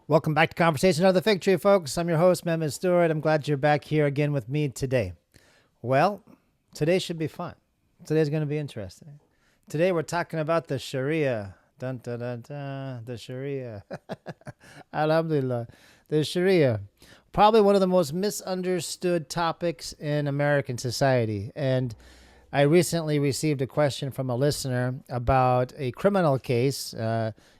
Welcome back to Conversations of the Fig Tree, folks. I'm your host, Mehmet Stewart. I'm glad you're back here again with me today. Well, today should be fun. Today's going to be interesting. Today we're talking about the Sharia. Dun, dun, dun, dun, the Sharia. Alhamdulillah. The Sharia. Probably one of the most misunderstood topics in American society. And I recently received a question from a listener about a criminal case.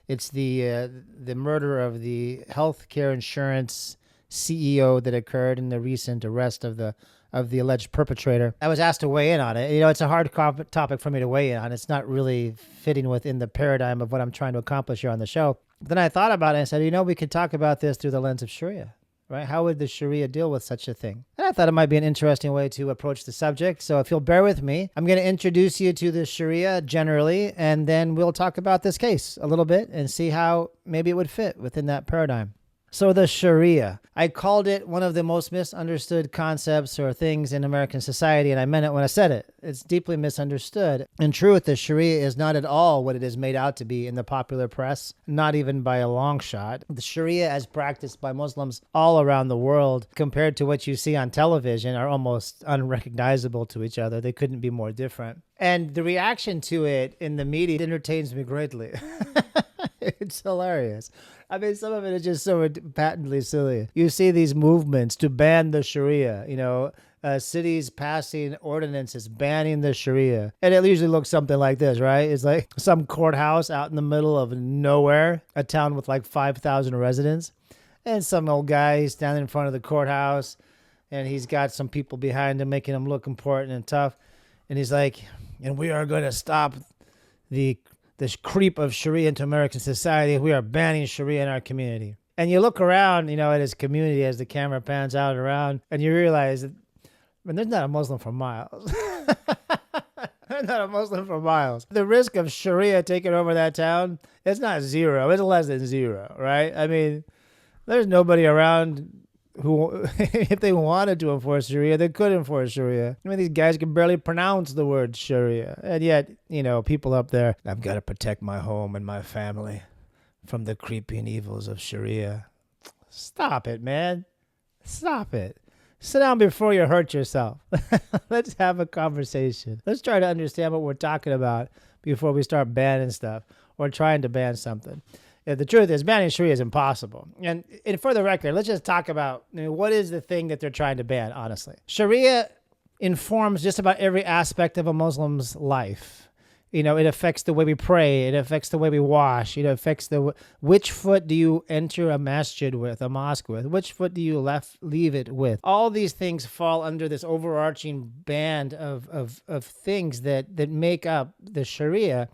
It's the murder of the healthcare insurance CEO that occurred in the recent arrest of the alleged perpetrator. I was asked to weigh in on it. You know, it's a hard topic for me to weigh in on. It's not really fitting within the paradigm of what I'm trying to accomplish here on the show. But then I thought about it and said, we could talk about this through the lens of Sharia. Right? How would the Sharia deal with such a thing? And I thought it might be an interesting way to approach the subject. So if you'll bear with me, I'm going to introduce you to the Sharia generally, and then we'll talk about this case a little bit and see how maybe it would fit within that paradigm. So the Sharia, I called it one of the most misunderstood concepts or things in American society, and I meant it when I said it. It's deeply misunderstood. In truth, the Sharia is not at all what it is made out to be in the popular press, not even by a long shot. The Sharia, as practiced by Muslims all around the world, compared to what you see on television, are almost unrecognizable to each other. They couldn't be more different. And the reaction to it in the media entertains me greatly. It's hilarious. I mean, some of it is just so patently silly. You see these movements to ban the Sharia, cities passing ordinances banning the Sharia. And it usually looks something like this, right? It's like some courthouse out in the middle of nowhere, a town with like 5,000 residents. And some old guy, he's standing in front of the courthouse, and he's got some people behind him making him look important and tough. And he's like, and we are going to stop this creep of Sharia into American society. We are banning Sharia in our community. And you look around, at his community as the camera pans out around, and you realize that, there's not a Muslim for miles. There's not a Muslim for miles. The risk of Sharia taking over that town, it's not zero. It's less than zero, right? I mean, there's nobody around who, if they wanted to enforce Sharia, they could enforce Sharia. These guys can barely pronounce the word Sharia. And yet, people up there, I've got to protect my home and my family from the creeping evils of Sharia. Stop it, man. Stop it. Sit down before you hurt yourself. Let's have a conversation. Let's try to understand what we're talking about before we start banning stuff or trying to ban something. The truth is, banning Sharia is impossible. And for the record, let's just talk about what is the thing that they're trying to ban, honestly. Sharia informs just about every aspect of a Muslim's life. It affects the way we pray. It affects the way we wash. It affects which foot do you enter a masjid with, a mosque with? Which foot do you leave it with? All these things fall under this overarching band of things that make up the Sharia.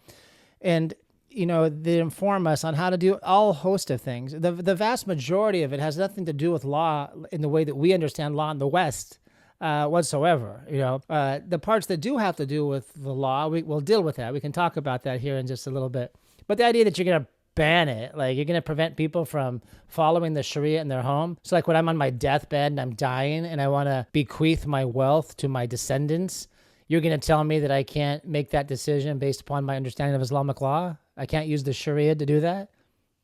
And they inform us on how to do all host of things. The vast majority of it has nothing to do with law in the way that we understand law in the West whatsoever. The parts that do have to do with the law, we'll deal with that. We can talk about that here in just a little bit. But the idea that you're going to ban it, like you're going to prevent people from following the Sharia in their home. So like when I'm on my deathbed and I'm dying and I want to bequeath my wealth to my descendants, you're going to tell me that I can't make that decision based upon my understanding of Islamic law? I can't use the Sharia to do that?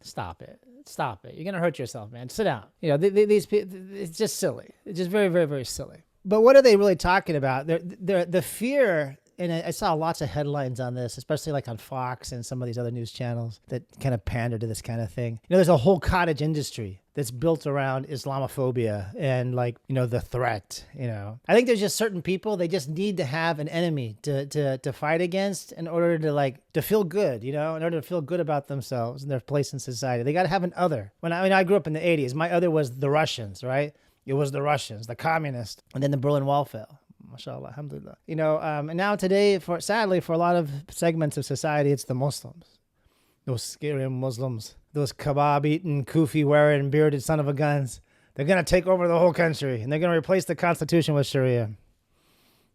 Stop it. Stop it. You're going to hurt yourself, man. Sit down. These people, it's just silly. It's just very, very, very silly. But what are they really talking about? The fear, and I saw lots of headlines on this, especially like on Fox and some of these other news channels that kind of pander to this kind of thing. There's a whole cottage industry that's built around Islamophobia and the threat, I think there's just certain people, they just need to have an enemy to fight against in order to feel good, in order to feel good about themselves and their place in society. They got to have an other. When I grew up in the 80s, my other was the Russians, right? It was the Russians, the communists, and then the Berlin Wall fell. MashaAllah, alhamdulillah. And now today, sadly, for a lot of segments of society, it's the Muslims. Those scary Muslims. Those kebab-eating, kufi-wearing, bearded son of a guns. They're going to take over the whole country, and they're going to replace the Constitution with Sharia.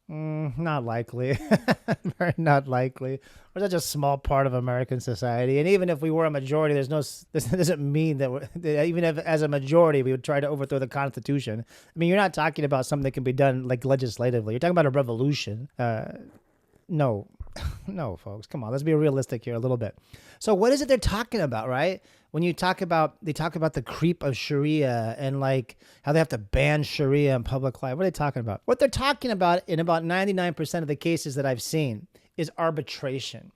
Not likely. Very not likely. We're such a small part of American society. And even if we were a majority, this doesn't mean that even if as a majority we would try to overthrow the Constitution. I mean, you're not talking about something that can be done legislatively. You're talking about a revolution. No, folks. Come on. Let's be realistic here a little bit. So what is it they're talking about, right? When they talk about the creep of Sharia and like how they have to ban Sharia in public life. What are they talking about? What they're talking about in about 99% of the cases that I've seen is arbitration.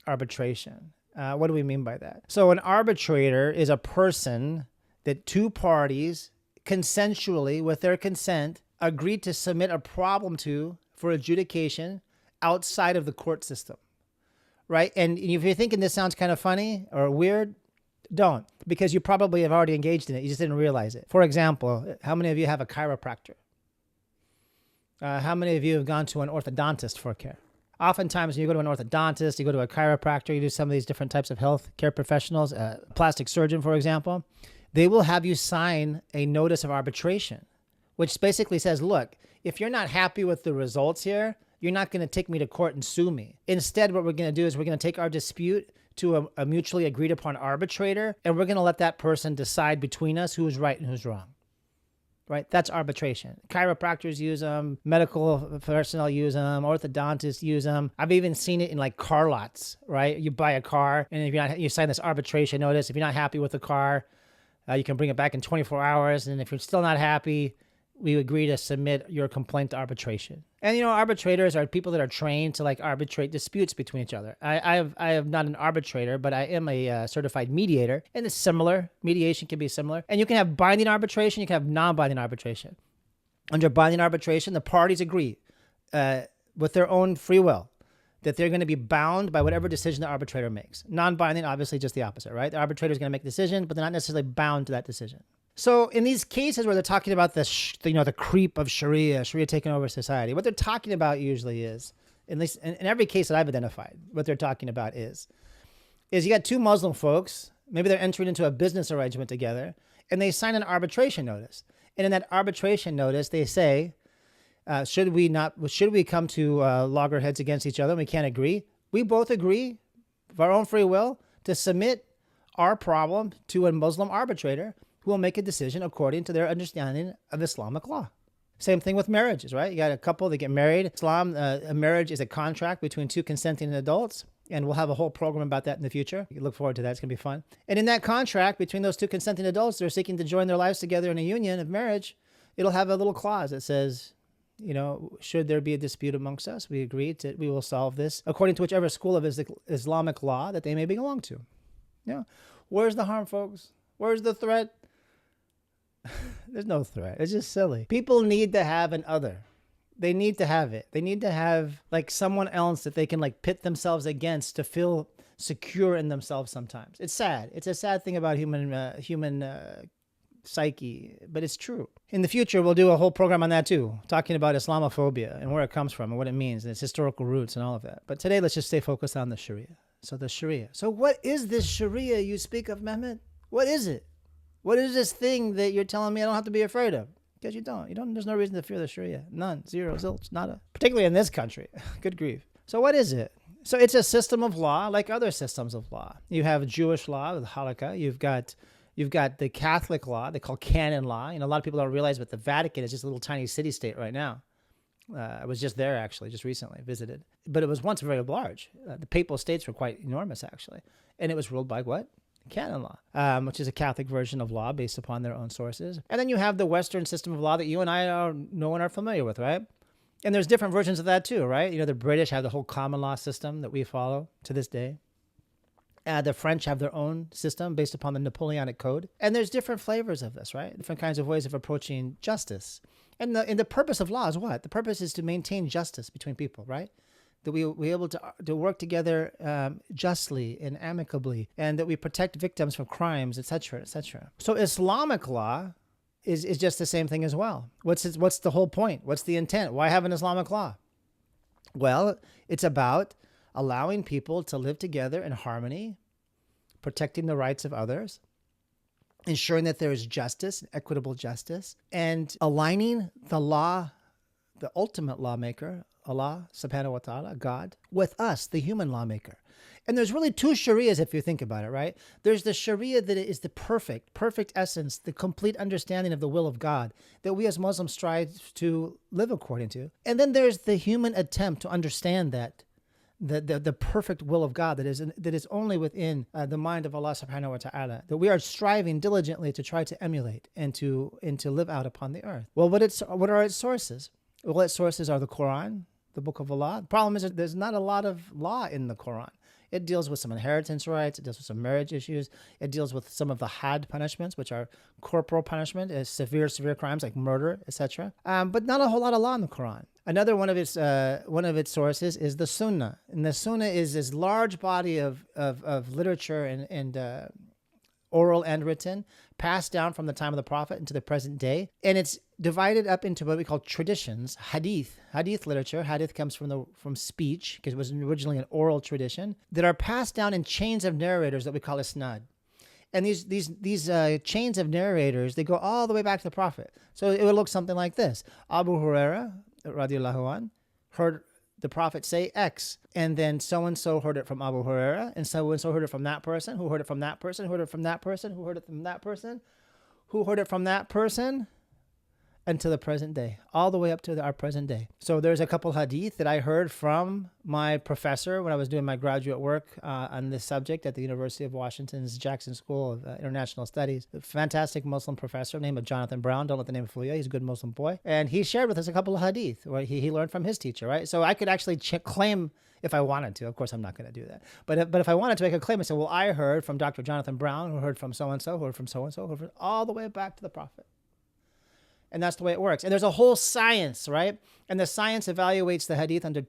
Arbitration. What do we mean by that? So an arbitrator is a person that two parties consensually, with their consent, agreed to submit a problem to for adjudication outside of the court system, right? And if you're thinking this sounds kind of funny or weird, don't, because you probably have already engaged in it. You just didn't realize it. For example, how many of you have a chiropractor? How many of you have gone to an orthodontist for care? Oftentimes, when you go to an orthodontist, you go to a chiropractor, you do some of these different types of health care professionals, a plastic surgeon, for example, they will have you sign a notice of arbitration, which basically says, look, if you're not happy with the results here, you're not going to take me to court and sue me. Instead, what we're going to do is we're going to take our dispute to a mutually agreed upon arbitrator, and we're going to let that person decide between us who's right and who's wrong. Right? That's arbitration. Chiropractors use them. Medical personnel use them. Orthodontists use them. I've even seen it in like car lots, right? You buy a car and if you sign this arbitration notice. If you're not happy with the car, you can bring it back in 24 hours. And if you're still not happy, we agree to submit your complaint to arbitration. And, arbitrators are people that are trained to like arbitrate disputes between each other. I have not an arbitrator, but I am a certified mediator, and it's similar. Mediation can be similar. And you can have binding arbitration. You can have non-binding arbitration. Under binding arbitration, the parties agree with their own free will that they're going to be bound by whatever decision the arbitrator makes. Non-binding, obviously, just the opposite, right? The arbitrator is going to make a decision, but they're not necessarily bound to that decision. So in these cases where they're talking about the creep of Sharia taking over society, what they're talking about usually is, at least in every case that I've identified, what they're talking about is you got two Muslim folks, maybe they're entering into a business arrangement together, and they sign an arbitration notice. And in that arbitration notice, they say, should we come to loggerheads against each other and we can't agree? We both agree, of our own free will, to submit our problem to a Muslim arbitrator who will make a decision according to their understanding of Islamic law. Same thing with marriages, right? You got a couple that get married. Islam, a marriage is a contract between two consenting adults, and we'll have a whole program about that in the future. You look forward to that. It's going to be fun. And in that contract between those two consenting adults, they're seeking to join their lives together in a union of marriage. It'll have a little clause that says, should there be a dispute amongst us, we agree that we will solve this according to whichever school of Islamic law that they may belong to. Where's the harm, folks? Where's the threat? There's no threat. It's just silly. People need to have an other. They need to have it. They need to have like someone else that they can like pit themselves against to feel secure in themselves sometimes. It's sad. It's a sad thing about human psyche, but it's true. In the future, we'll do a whole program on that too, talking about Islamophobia and where it comes from and what it means and its historical roots and all of that. But today, let's just stay focused on the Sharia. So the Sharia. So what is this Sharia you speak of, Mehmet? What is it? What is this thing that you're telling me I don't have to be afraid of? Because you don't. There's no reason to fear the Sharia. None. Zero. Zilch. Nada. Particularly in this country. Good grief. So what is it? So it's a system of law like other systems of law. You have Jewish law with halakha. You've got the Catholic law they call canon law. A lot of people don't realize, but the Vatican is just a little tiny city-state right now. I was just there, actually, just recently, visited. But it was once very large. The papal states were quite enormous, actually. And it was ruled by what? Canon law, which is a Catholic version of law based upon their own sources. And then you have the Western system of law that you and I are familiar with, right? And there's different versions of that too, right? The British have the whole common law system that we follow to this day. The French have their own system based upon the Napoleonic Code. And there's different flavors of this, right? Different kinds of ways of approaching justice. And the purpose of law is what? The purpose is to maintain justice between people, right? That we're able to work together justly and amicably, and that we protect victims from crimes, etc., etc. So Islamic law is just the same thing as well. What's the whole point? What's the intent? Why have an Islamic law? Well, it's about allowing people to live together in harmony, protecting the rights of others, ensuring that there is justice, equitable justice, and aligning the law, the ultimate lawmaker, Allah subhanahu wa ta'ala, God, with us, the human lawmaker. And there's really two Sharias if you think about it, right? There's the Sharia that is the perfect essence, the complete understanding of the will of God that we as Muslims strive to live according to. And then there's the human attempt to understand the perfect will of God that is only within the mind of Allah subhanahu wa ta'ala, that we are striving diligently to try to emulate and to live out upon the earth. Well, what are its sources? Well, its sources are the Quran, the book of Allah. The problem is that there's not a lot of law in the Quran. It deals with some inheritance rights. It deals with some marriage issues. It deals with some of the had punishments, which are corporal punishment, severe crimes like murder, etc. But not a whole lot of law in the Quran. Another one of its sources is the Sunnah, and the Sunnah is this large body of literature and oral and written, passed down from the time of the Prophet into the present day, and it's divided up into what we call traditions. Hadith literature. Hadith comes from speech, because it was originally an oral tradition, that are passed down in chains of narrators that we call isnad. And these chains of narrators, they go all the way back to the Prophet. So it would look something like this: Abu Huraira radiallahu an heard the Prophet say X, and then so-and-so heard it from Abu Huraira, and so-and-so heard it from that person, who heard it from that person, who heard it from that person, who heard it from that person, who heard it from that person, until the present day, all the way up to our present day. So there's a couple hadith that I heard from my professor when I was doing my graduate work on this subject at the University of Washington's Jackson School of International Studies. A fantastic Muslim professor named Jonathan Brown. Don't let the name fool you. He's a good Muslim boy. And he shared with us a couple of hadith where he learned from his teacher, right? So I could actually claim, if I wanted to. Of course, I'm not going to do that. But if I wanted to, I could claim and say, well, I heard from Dr. Jonathan Brown, who heard from so-and-so, who heard from so-and-so, who heard all the way back to the Prophet. And that's the way it works. And there's a whole science, right? And the science evaluates the hadith under,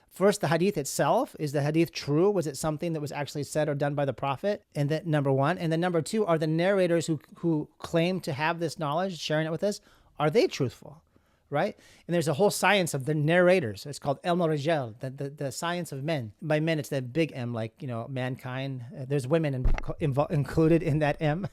first, the hadith itself. Is the hadith true? Was it something that was actually said or done by the Prophet? And that, number one. And then number two, are the narrators who claim to have this knowledge, sharing it with us, are they truthful? Right? And there's a whole science of the narrators. It's called Ilm al-Rijal, the science of men. By men, it's that big M, like, mankind. There's women included in that M.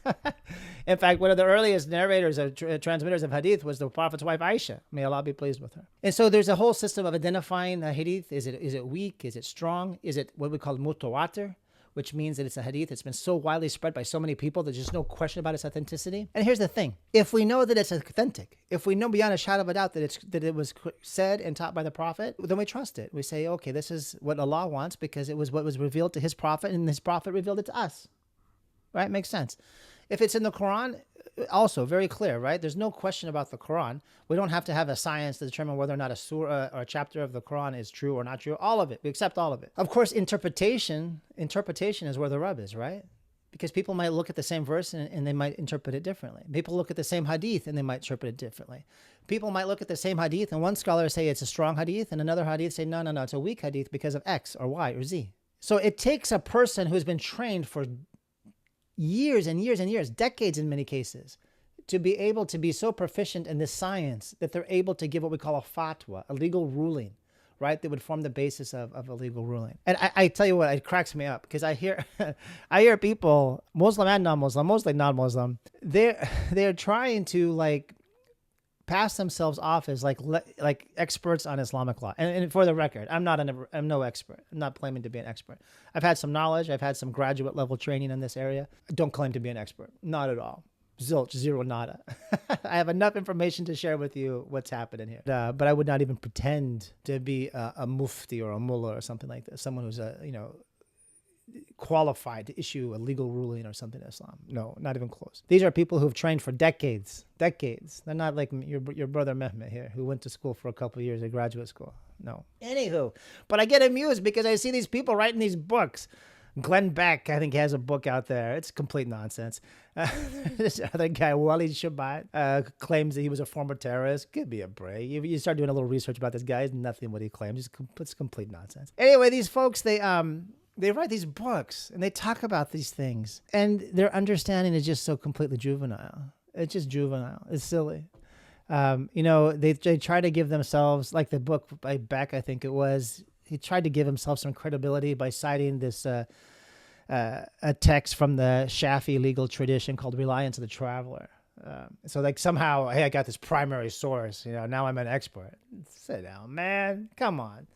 In fact, one of the earliest narrators or transmitters of hadith was the Prophet's wife, Aisha. May Allah be pleased with her. And so there's a whole system of identifying the hadith. Is it weak? Is it strong? Is it what we call mutawatir? Which means that it's a hadith that's been so widely spread by so many people, there's just no question about its authenticity. And here's the thing. If we know that it's authentic, if we know beyond a shadow of a doubt that it was said and taught by the Prophet, then we trust it. We say, okay, this is what Allah wants because it was what was revealed to his Prophet, and his Prophet revealed it to us. Right? Makes sense. If it's in the Quran, also very clear, right? There's no question about the Quran. We don't have to have a science to determine whether or not a surah or a chapter of the Quran is true or not true. All of it. We accept all of it. Of course, interpretation is where the rub is, right? Because people might look at the same verse and they might interpret it differently. People look at the same hadith and they might interpret it differently. People might look at the same hadith and one scholar say it's a strong hadith and another hadith say, no, it's a weak hadith because of X or Y or Z. So it takes a person who's been trained for years and years and years, decades in many cases, to be able to be so proficient in this science that they're able to give what we call a fatwa, a legal ruling, right? That would form the basis of a legal ruling. And I tell you what, it cracks me up because I hear people, Muslim and non-Muslim, mostly non-Muslim, they're trying to pass themselves off as like experts on Islamic law. And for the record, I'm no expert. I'm not claiming to be an expert. I've had some knowledge. I've had some graduate level training in this area. I don't claim to be an expert. Not at all. Zilch, zero, nada. I have enough information to share with you what's happening here. But I would not even pretend to be a mufti or a mullah or something like this. Someone who's qualified to issue a legal ruling or something in Islam. No, not even close. These are people who've trained for decades. They're not like your brother Mehmet here, who went to school for a couple of years at graduate school. No. Anywho, but I get amused because I see these people writing these books. Glenn Beck, I think, has a book out there. It's complete nonsense. This other guy, Walid Shabat, claims that he was a former terrorist. Give me a break. You start doing a little research about this guy, it's nothing what he claims. It's complete nonsense. Anyway, these folks, they write these books and they talk about these things, and their understanding is just so completely juvenile. It's just juvenile. It's silly. They try to give themselves, like the book by Beck, I think it was. He tried to give himself some credibility by citing this a text from the Shafi legal tradition called Reliance of the Traveler. So somehow, hey, I got this primary source. Now I'm an expert. Sit down, man. Come on.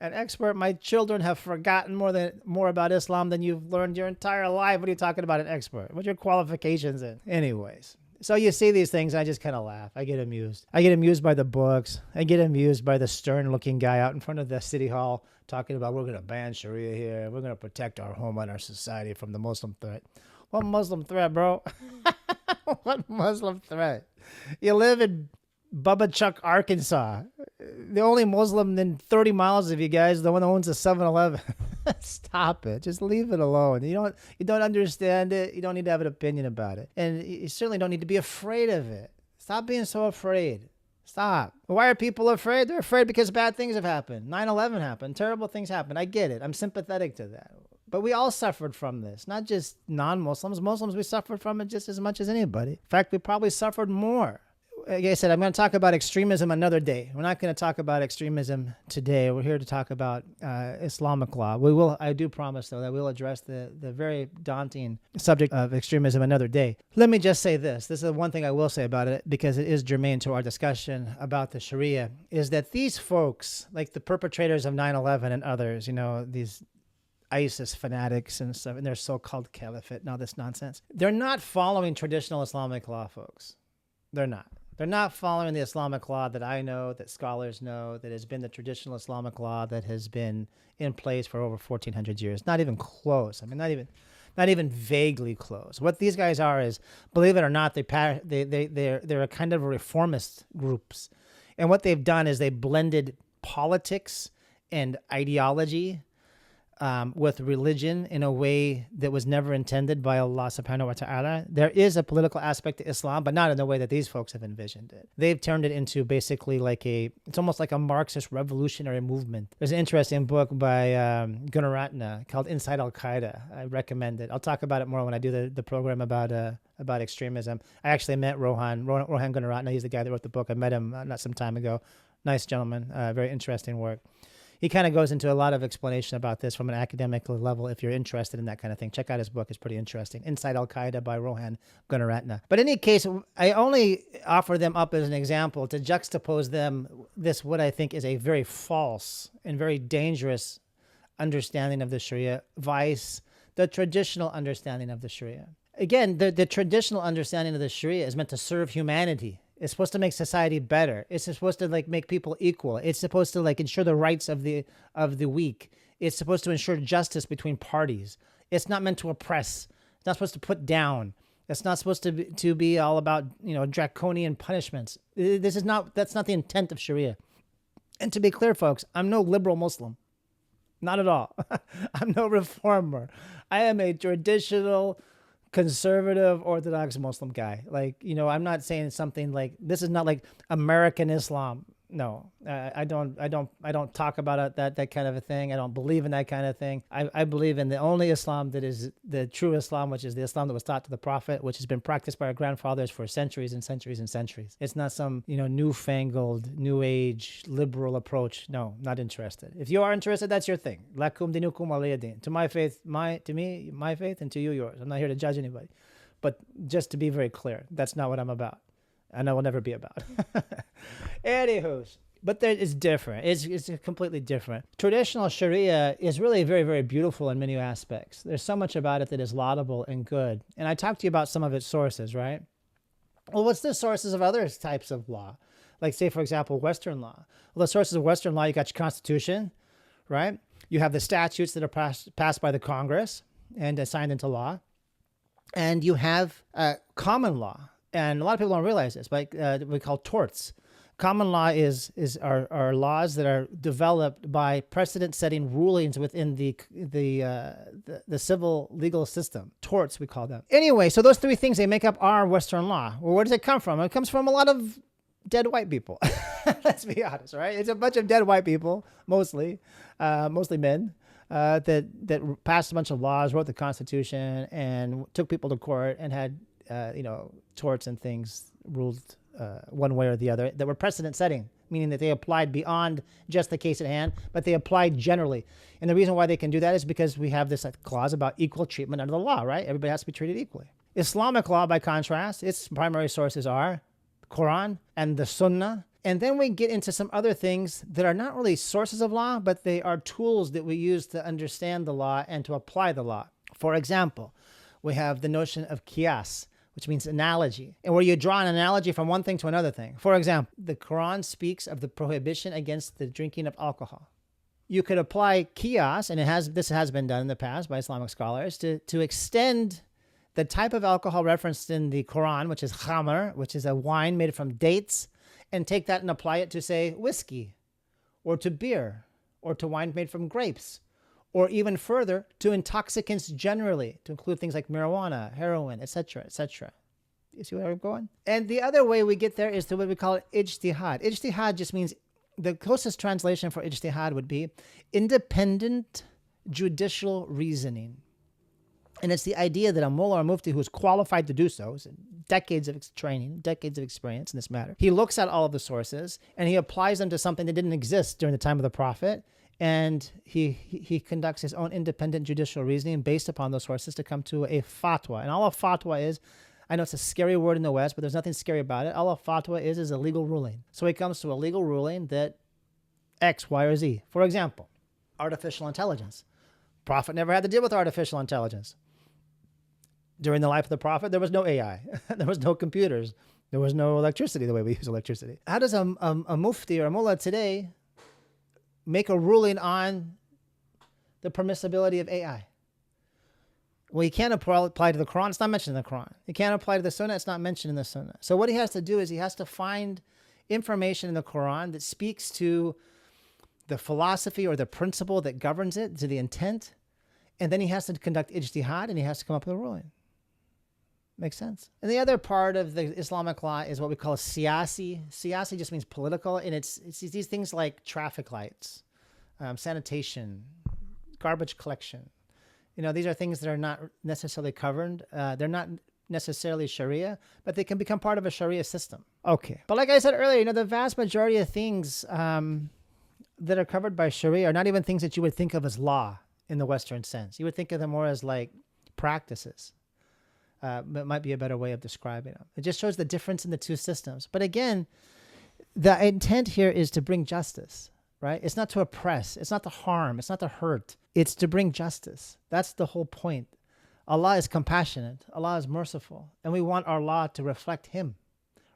An expert? My children have forgotten more about Islam than you've learned your entire life. What are you talking about, an expert? What's your qualifications in? Anyways, So you see these things, I just kind of laugh. I get amused. I get amused by the books. I get amused by the stern-looking guy out in front of the city hall talking about we're going to ban Sharia here. We're going to protect our home and our society from the Muslim threat. What Muslim threat, bro? What Muslim threat? You live in Bubba Chuck, Arkansas. The only Muslim in 30 miles of you guys, the one that owns a 7-Eleven. Stop it. Just leave it alone. You don't understand it. You don't need to have an opinion about it. And you certainly don't need to be afraid of it. Stop being so afraid. Stop. Why are people afraid? They're afraid because bad things have happened. 9/11 happened. Terrible things happened. I get it. I'm sympathetic to that. But we all suffered from this, not just non-Muslims. Muslims, we suffered from it just as much as anybody. In fact, we probably suffered more. Like I said, I'm going to talk about extremism another day. We're not going to talk about extremism today. We're here to talk about Islamic law. We will. I do promise, though, that we'll address the very daunting subject of extremism another day. Let me just say this. This is one thing I will say about it, because it is germane to our discussion about the Sharia, is that these folks, like the perpetrators of 9/11 and others, these ISIS fanatics and stuff, and their so-called caliphate and all this nonsense, they're not following traditional Islamic law, folks. They're not. They're not following the Islamic law that I know, that scholars know, that has been the traditional Islamic law that has been in place for over 1,400 years. Not even close. I mean, not even vaguely close. What these guys are is, believe it or not, they're a kind of reformist groups. And what they've done is they blended politics and ideology with religion in a way that was never intended by Allah subhanahu wa ta'ala. There is a political aspect to Islam, but not in the way that these folks have envisioned it. They've turned it into basically it's almost like a Marxist revolutionary movement. There's an interesting book by Gunaratna called Inside Al-Qaeda. I recommend it. I'll talk about it more when I do the program about extremism. I actually met Rohan Gunaratna. He's the guy that wrote the book. I met him not some time ago. Nice gentleman. Very interesting work. He kind of goes into a lot of explanation about this from an academic level. If you're interested in that kind of thing, check out his book. It's pretty interesting. Inside Al-Qaeda by Rohan Gunaratna. But in any case, I only offer them up as an example to juxtapose what I think is a very false and very dangerous understanding of the Sharia vice the traditional understanding of the Sharia. Again, the traditional understanding of the Sharia is meant to serve humanity. It's supposed to make society better. It's supposed to make people equal. It's supposed to ensure the rights of the weak. It's supposed to ensure justice between parties. It's not meant to oppress. It's not supposed to put down. It's not supposed to be all about draconian punishments. That's not the intent of Sharia. And to be clear, folks, I'm no liberal Muslim. Not at all. I'm no reformer. I am a traditional conservative Orthodox Muslim guy. I'm not saying something this is not like American Islam. No, I don't talk about that kind of a thing. I don't believe in that kind of thing. I believe in the only Islam that is the true Islam, which is the Islam that was taught to the Prophet, which has been practiced by our grandfathers for centuries and centuries and centuries. It's not some, newfangled, new age, liberal approach. No, not interested. If you are interested, that's your thing. Lakum dinukum waliya din. To my faith, my faith, and to you, yours. I'm not here to judge anybody. But just to be very clear, that's not what I'm about. And I will never be about. Anywho, but it's different. It's completely different. Traditional Sharia is really very, very beautiful in many aspects. There's so much about it that is laudable and good. And I talked to you about some of its sources, right? Well, what's the sources of other types of law? Like, say, for example, Western law. Well, the sources of Western law, you got your Constitution, right? You have the statutes that are passed by the Congress and signed into law. And you have common law. And a lot of people don't realize this, but we call torts. Common law are laws that are developed by precedent-setting rulings within the civil legal system. Torts, we call them. Anyway, so those three things, they make up our Western law. Well, where does it come from? It comes from a lot of dead white people. Let's be honest, right? It's a bunch of dead white people, mostly men. That passed a bunch of laws, wrote the Constitution, and took people to court and had torts and things ruled one way or the other that were precedent setting, meaning that they applied beyond just the case at hand, but they applied generally. And the reason why they can do that is because we have this clause about equal treatment under the law, right? Everybody has to be treated equally. Islamic law, by contrast, its primary sources are the Quran and the Sunnah. And then we get into some other things that are not really sources of law, but they are tools that we use to understand the law and to apply the law. For example, we have the notion of qiyas, which means analogy, and where you draw an analogy from one thing to another thing. For example, the Quran speaks of the prohibition against the drinking of alcohol. You could apply qiyas, and this has been done in the past by Islamic scholars, to extend the type of alcohol referenced in the Quran, which is khamr, which is a wine made from dates, and take that and apply it to, say, whiskey, or to beer, or to wine made from grapes, or even further, to intoxicants generally, to include things like marijuana, heroin, etc., etc. You see where I'm going? And the other way we get there is to what we call ijtihad. Ijtihad just means, the closest translation for ijtihad would be independent judicial reasoning. And it's the idea that a mullah or mufti who is qualified to do so, decades of training, decades of experience in this matter, he looks at all of the sources and he applies them to something that didn't exist during the time of the Prophet, and he conducts his own independent judicial reasoning based upon those sources to come to a fatwa. And all a fatwa is, I know it's a scary word in the West, but there's nothing scary about it. All a fatwa is a legal ruling. So he comes to a legal ruling that X, Y, or Z. For example, artificial intelligence. Prophet never had to deal with artificial intelligence. During the life of the Prophet, there was no AI. There was no computers. There was no electricity the way we use electricity. How does a mufti or a mullah today make a ruling on the permissibility of AI? Well, he can't apply to the Quran. It's not mentioned in the Quran. He can't apply to the Sunnah. It's not mentioned in the Sunnah. So what he has to do is he has to find information in the Quran that speaks to the philosophy or the principle that governs it, to the intent, and then he has to conduct ijtihad, and he has to come up with a ruling. Makes sense. And the other part of the Islamic law is what we call siyasi. Siyasi just means political, and it's these things like traffic lights, sanitation, garbage collection. These are things that are not necessarily covered. They're not necessarily Sharia, but they can become part of a Sharia system. Okay. But like I said earlier, the vast majority of things that are covered by Sharia are not even things that you would think of as law in the Western sense. You would think of them more as like practices. It might be a better way of describing them. It just shows the difference in the two systems. But again, the intent here is to bring justice, right? It's not to oppress. It's not to harm. It's not to hurt. It's to bring justice. That's the whole point. Allah is compassionate. Allah is merciful. And we want our law to reflect Him,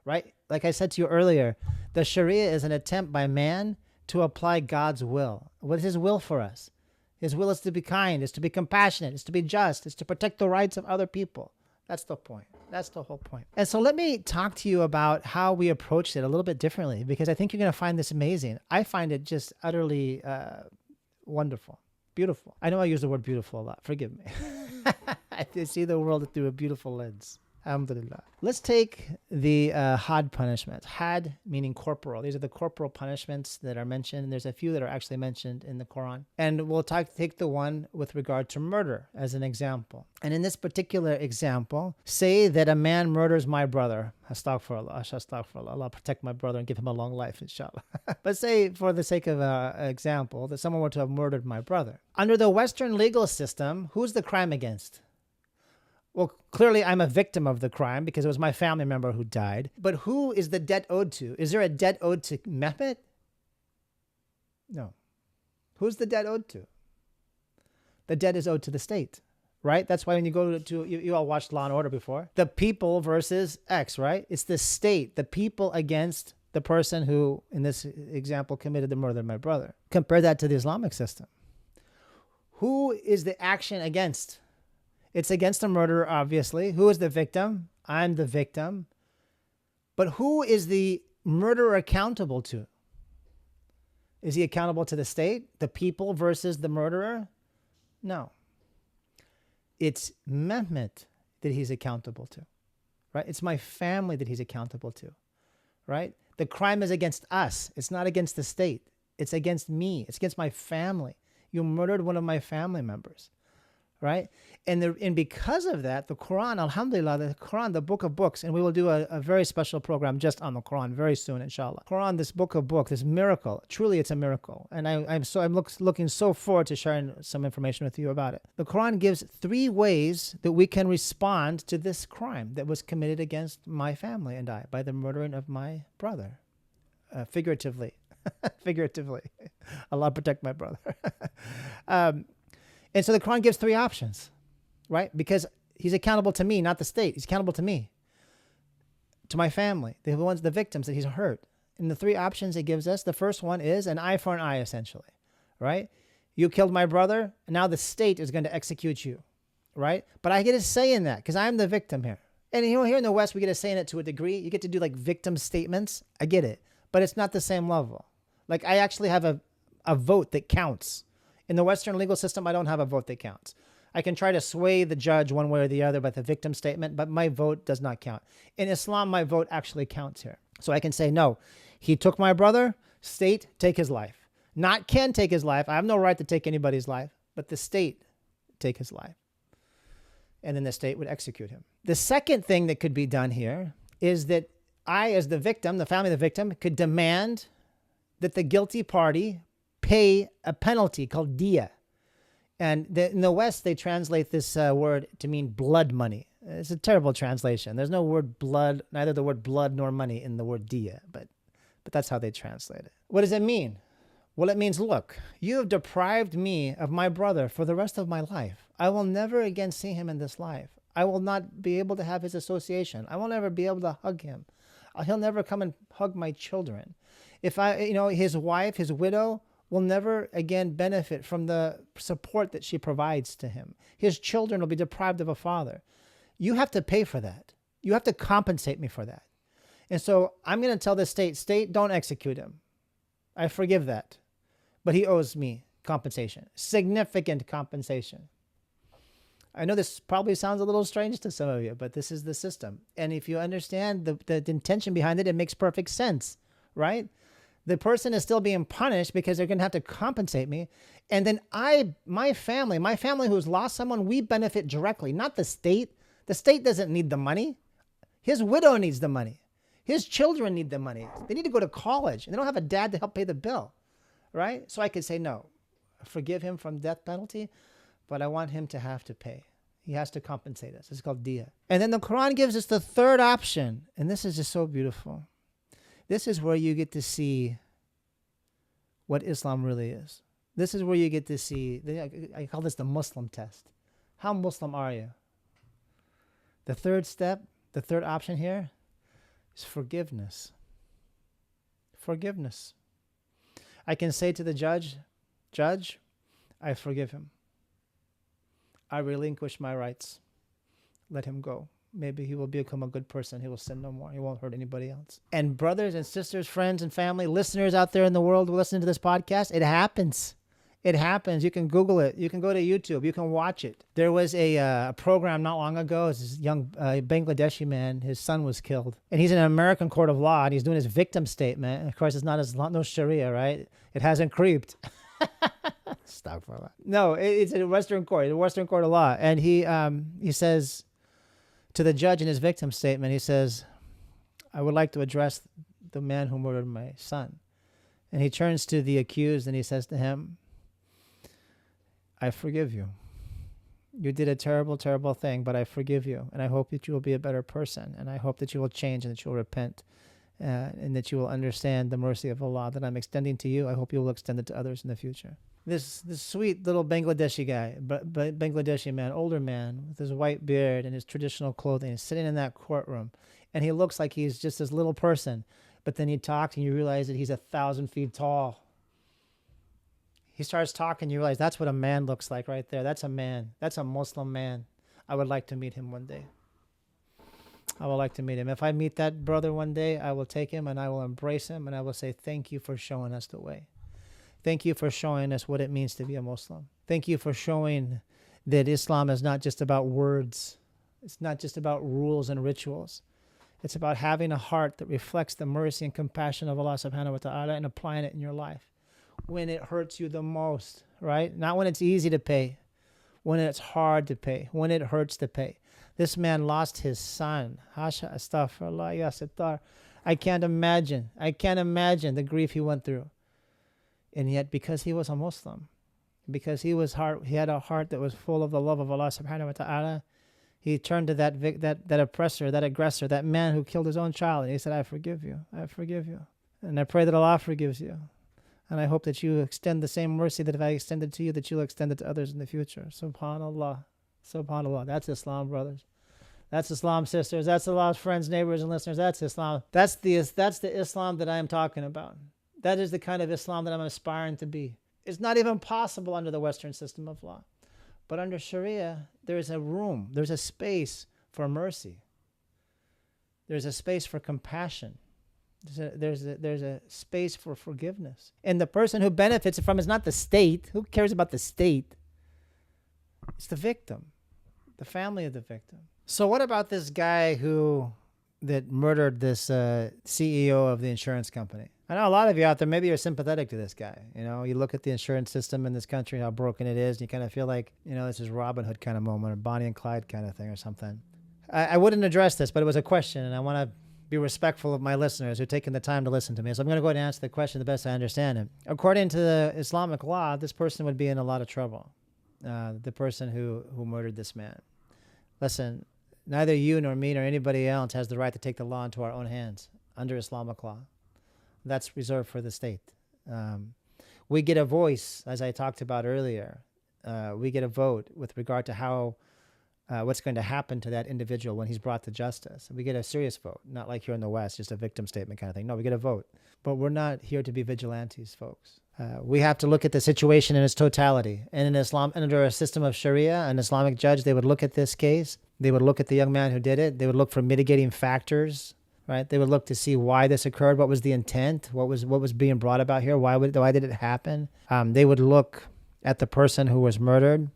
right? Like I said to you earlier, the Sharia is an attempt by man to apply God's will. What is His will for us? His will is to be kind, is to be compassionate, is to be just, is to protect the rights of other people. That's the point. That's the whole point. And so let me talk to you about how we approached it a little bit differently, because I think you're going to find this amazing. I find it just utterly wonderful, beautiful. I know I use the word beautiful a lot. Forgive me. I see the world through a beautiful lens. Alhamdulillah. Let's take the had punishment. Had meaning corporal. These are the corporal punishments that are mentioned. And there's a few that are actually mentioned in the Quran. And we'll take the one with regard to murder as an example. And in this particular example, say that a man murders my brother. Astaghfirullah. Allah protect my brother and give him a long life, inshallah. But say, for the sake of example, that someone were to have murdered my brother. Under the Western legal system, who's the crime against? Well, clearly I'm a victim of the crime because it was my family member who died. But who is the debt owed to? Is there a debt owed to Mehmet? No. Who's the debt owed to? The debt is owed to the state, right? That's why when you go to you all watched Law and Order before. The people versus X, right? It's the state, the people against the person who, in this example, committed the murder of my brother. Compare that to the Islamic system. Who is the action against? It's against the murderer, obviously. Who is the victim? I'm the victim. But who is the murderer accountable to? Is he accountable to the state? The people versus the murderer? No. It's Mehmet that he's accountable to, right? It's my family that he's accountable to, right? The crime is against us. It's not against the state. It's against me. It's against my family. You murdered one of my family members. Right? And because of that, the Quran, alhamdulillah, the Quran, the book of books, and we will do a very special program just on the Quran very soon, inshallah. Quran, this book of books, this miracle, truly it's a miracle. And I'm looking so forward to sharing some information with you about it. The Quran gives 3 ways that we can respond to this crime that was committed against my family and I by the murdering of my brother. Figuratively. Figuratively. Allah protect my brother. And so the Quran gives 3 options, right? Because He's accountable to me, not the state. He's accountable to me, to my family, the victims that he's hurt. And the three options it gives us, the first one is an eye for an eye, essentially, right? You killed my brother, and now the state is going to execute you, right? But I get a say in that because I'm the victim here. And here in the West, we get a say in it to a degree. You get to do like victim statements. I get it, but it's not the same level. Like I actually have a vote that counts. In the Western legal system, I don't have a vote that counts. I can try to sway the judge one way or the other by the victim statement, but my vote does not count. In Islam, my vote actually counts here. So I can say, no, he took my brother, state, take his life. Not can take his life. I have no right to take anybody's life, but the state take his life. And then the state would execute him. The second thing that could be done here is that I, as the victim, the family of the victim, could demand that the guilty party pay a penalty called diya. And in the West, they translate this word to mean blood money. It's a terrible translation. There's no word blood, neither the word blood nor money in the word diya, but that's how they translate it. What does it mean? Well, it means, look, you have deprived me of my brother for the rest of my life. I will never again see him in this life. I will not be able to have his association. I will never be able to hug him. He'll never come and hug my children. If his wife, his widow, will never again benefit from the support that she provides to him. His children will be deprived of a father. You have to pay for that. You have to compensate me for that. And so I'm going to tell the state, don't execute him. I forgive that. But he owes me compensation, significant compensation. I know this probably sounds a little strange to some of you, but this is the system. And if you understand the intention behind it, it makes perfect sense, right? The person is still being punished because they're going to have to compensate me. And then my family who's lost someone, we benefit directly, not the state. The state doesn't need the money. His widow needs the money. His children need the money. They need to go to college, and they don't have a dad to help pay the bill, right? So I could say, no, forgive him from death penalty, but I want him to have to pay. He has to compensate us. It's called diya. And then the Quran gives us the third option, and this is just so beautiful. This is where you get to see what Islam really is. This is where you get to see, I call this the Muslim test. How Muslim are you? The third step, the third option here is forgiveness. Forgiveness. I can say to the judge, I forgive him. I relinquish my rights. Let him go. Maybe he will become a good person. He will sin no more. He won't hurt anybody else. And brothers and sisters, friends and family, listeners out there in the world who listen to this podcast, it happens. It happens. You can Google it. You can go to YouTube. You can watch it. There was a program not long ago. This young Bangladeshi man, his son was killed. And he's in an American court of law, and he's doing his victim statement. And of course, it's no Sharia, right? It hasn't creeped. Stop for that. No, it's a Western court. It's a Western court of law. And he says to the judge in his victim statement, he says, I would like to address the man who murdered my son. And he turns to the accused and he says to him, I forgive you. You did a terrible, terrible thing, but I forgive you. And I hope that you will be a better person. And I hope that you will change and that you will repent. And that you will understand the mercy of Allah that I'm extending to you. I hope you will extend it to others in the future. This sweet little Bangladeshi guy, Bangladeshi man, older man with his white beard and his traditional clothing, is sitting in that courtroom. And he looks like he's just this little person. But then he talks and you realize that he's 1,000 feet tall. He starts talking, you realize that's what a man looks like right there. That's a man. That's a Muslim man. I would like to meet him one day. I would like to meet him. If I meet that brother one day, I will take him and I will embrace him and I will say, thank you for showing us the way. Thank you for showing us what it means to be a Muslim. Thank you for showing that Islam is not just about words. It's not just about rules and rituals. It's about having a heart that reflects the mercy and compassion of Allah subhanahu wa ta'ala and applying it in your life. When it hurts you the most, right? Not when it's easy to pay, when it's hard to pay, when it hurts to pay. This man lost his son. Hasha astaghfirullah ya sittar. I can't imagine the grief he went through. And yet, because he was a Muslim, because he had a heart that was full of the love of Allah subhanahu wa ta'ala, he turned to that oppressor, that aggressor, that man who killed his own child, and he said, I forgive you. I forgive you. And I pray that Allah forgives you. And I hope that you extend the same mercy that if I extended to you, that you'll extend it to others in the future. Subhanallah. SubhanAllah. That's Islam, brothers. That's Islam, sisters. That's Allah's friends, neighbors, and listeners. That's Islam. That's the Islam that I am talking about. That is the kind of Islam that I'm aspiring to be. It's not even possible under the Western system of law. But under Sharia, there is a room, there's a space for mercy. There's a space for compassion. There's a space for forgiveness. And the person who benefits from is not the state. Who cares about the state? It's the victim, the family of the victim. So what about this guy that murdered this CEO of the insurance company? I know a lot of you out there, maybe you're sympathetic to this guy. You know, you look at the insurance system in this country, how broken it is, and you kind of feel like, you know, this is Robin Hood kind of moment, or Bonnie and Clyde kind of thing or something. I wouldn't address this, but it was a question, and I want to be respectful of my listeners who are taking the time to listen to me. So I'm going to go ahead and answer the question the best I understand it. According to the Islamic law, this person would be in a lot of trouble. The person who murdered this man. Listen, neither you nor me nor anybody else has the right to take the law into our own hands under Islamic law. That's reserved for the state. We get a voice, as I talked about earlier. We get a vote with regard to how what's going to happen to that individual when he's brought to justice. We get a serious vote, not like here in the West, just a victim statement kind of thing. No, we get a vote. But we're not here to be vigilantes, folks. We have to look at the situation in its totality. And in Islam, under a system of Sharia, an Islamic judge, they would look at this case. They would look at the young man who did it. They would look for mitigating factors, right? They would look to see why this occurred. What was the intent? What was being brought about here? Why did it happen? They would look at the person who was murdered.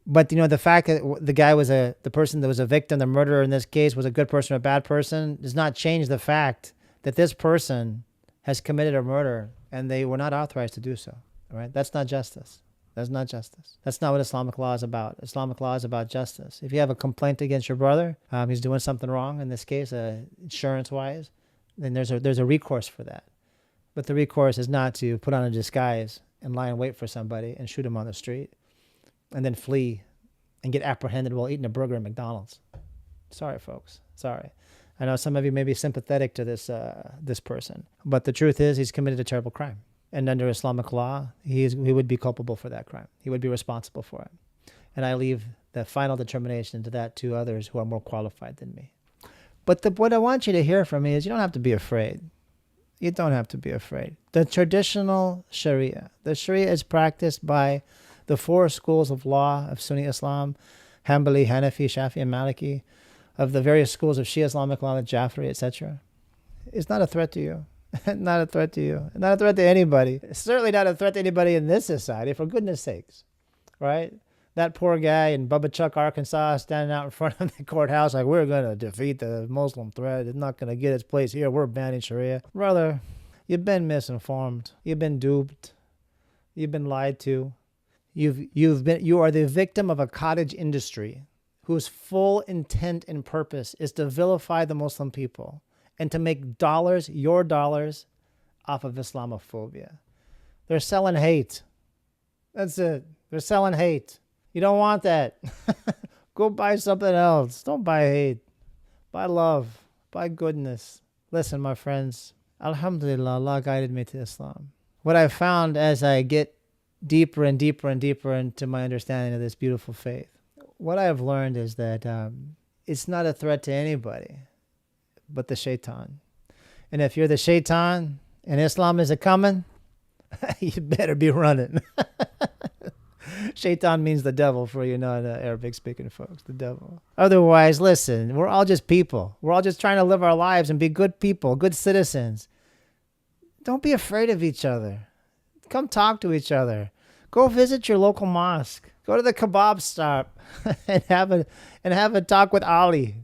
But, you know, the fact that the guy was the person that was a victim, the murderer in this case, was a good person or a bad person, does not change the fact that this person has committed a murder and they were not authorized to do so. All right? That's not justice. That's not justice. That's not what Islamic law is about. Islamic law is about justice. If you have a complaint against your brother, he's doing something wrong, in this case, insurance-wise, then there's a recourse for that. But the recourse is not to put on a disguise and lie in wait for somebody and shoot him on the street and then flee and get apprehended while eating a burger at McDonald's. Sorry, folks. Sorry. I know some of you may be sympathetic to this person, but the truth is he's committed a terrible crime. And under Islamic law, he would be culpable for that crime. He would be responsible for it. And I leave the final determination to that to others who are more qualified than me. But what I want you to hear from me is you don't have to be afraid. You don't have to be afraid. The traditional Sharia, the Sharia is practiced by the four schools of law of Sunni Islam, Hanbali, Hanafi, Shafi, and Maliki, of the various schools of Shia Islamic law, like Jafri, etc. It's not a threat to you. Not a threat to you. Not a threat to anybody. It's certainly not a threat to anybody in this society, for goodness sakes. Right? That poor guy in Bubba Chuck, Arkansas, standing out in front of the courthouse like, we're going to defeat the Muslim threat. It's not going to get its place here. We're banning Sharia. Brother, you've been misinformed. You've been duped. You've been lied to. You are the victim of a cottage industry whose full intent and purpose is to vilify the Muslim people and to make dollars, your dollars, off of Islamophobia. They're selling hate. That's it. They're selling hate. You don't want that. Go buy something else. Don't buy hate. Buy love. Buy goodness. Listen, my friends. Alhamdulillah, Allah guided me to Islam. What I found as I get deeper and deeper and deeper into my understanding of this beautiful faith, what I have learned is that it's not a threat to anybody but the shaitan. And if you're the shaitan and Islam is a-coming, you better be running. Shaitan means the devil for you non-Arabic speaking folks, the devil. Otherwise, listen, we're all just people. We're all just trying to live our lives and be good people, good citizens. Don't be afraid of each other. Come talk to each other. Go visit your local mosque. Go to the kebab stop and have a talk with Ali.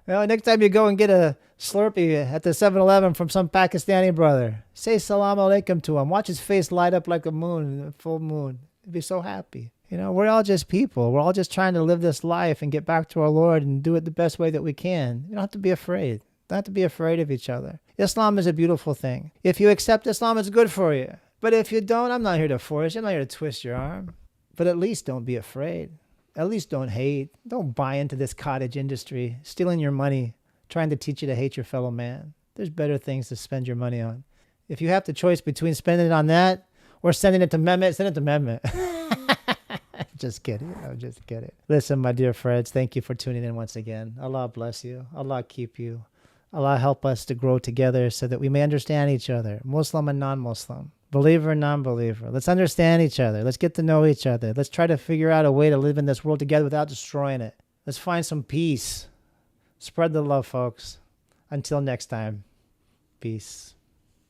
You know, next time you go and get a Slurpee at the 7-Eleven from some Pakistani brother, say salam alaikum to him. Watch his face light up like a moon, a full moon. He'd be so happy. You know, we're all just people. We're all just trying to live this life and get back to our Lord and do it the best way that we can. You don't have to be afraid. You don't have to be afraid of each other. Islam is a beautiful thing. If you accept Islam, it's good for you. But if you don't, I'm not here to force you. I'm not here to twist your arm. But at least don't be afraid. At least don't hate. Don't buy into this cottage industry, stealing your money, trying to teach you to hate your fellow man. There's better things to spend your money on. If you have the choice between spending it on that or sending it to Mehmet, send it to Mehmet. Just kidding. I'm just kidding. Listen, my dear friends, thank you for tuning in once again. Allah bless you. Allah keep you. Allah help us to grow together so that we may understand each other, Muslim and non-Muslim, believer and non-believer. Let's understand each other. Let's get to know each other. Let's try to figure out a way to live in this world together without destroying it. Let's find some peace. Spread the love, folks. Until next time, peace.